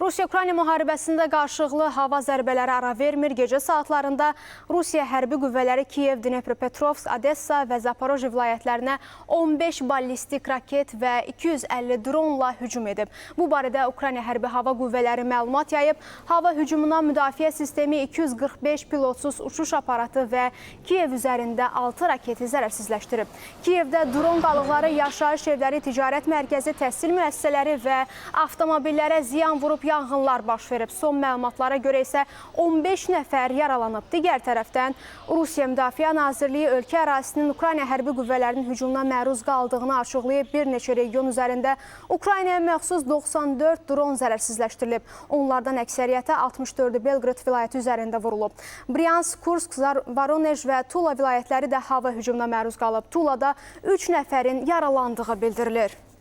Rusiya-Ukrayna müharibəsində qarşılıqlı hava zərbələri ara vermir. Gecə saatlarında Rusiya hərbi qüvvələri Kiyev, Dnepropetrovsk, Odessa və Zaporojye vilayətlərinə 15 ballistik raket və 250 dronla hücum edib. Bu barədə Ukrayna hərbi hava qüvvələri məlumat yayıb. Hava hücumuna müdafiə sistemi 245 pilotsuz uçuş aparatı və Kiyev üzərində 6 raketi zərərsizləşdirib. Kiyevdə dron qalıqları, yaşayış evləri, ticarət mərkəzi, təhsil müəssisələri və avtomobillərə ziyan vurub, yanğınlar baş verib. Son məlumatlara görə isə 15 nəfər yaralanıb. Digər tərəfdən Rusiya Müdafiə Nazirliyi ölkə ərazisinin Ukrayna hərbi qüvvələrinin hücumuna məruz qaldığını açıqlayıb. Bir neçə region üzərində Ukraynaya məxsus 94 dron zərərsizləşdirilib. Onlardan əksəriyyəti 64-ü Belqrad vilayəti üzərində vurulub. Bryansk, Kursk, Voronej və Tula vilayətləri də hava hücumuna məruz qalıb. Tulada 3 nəfərin yaralandığı bildirilir.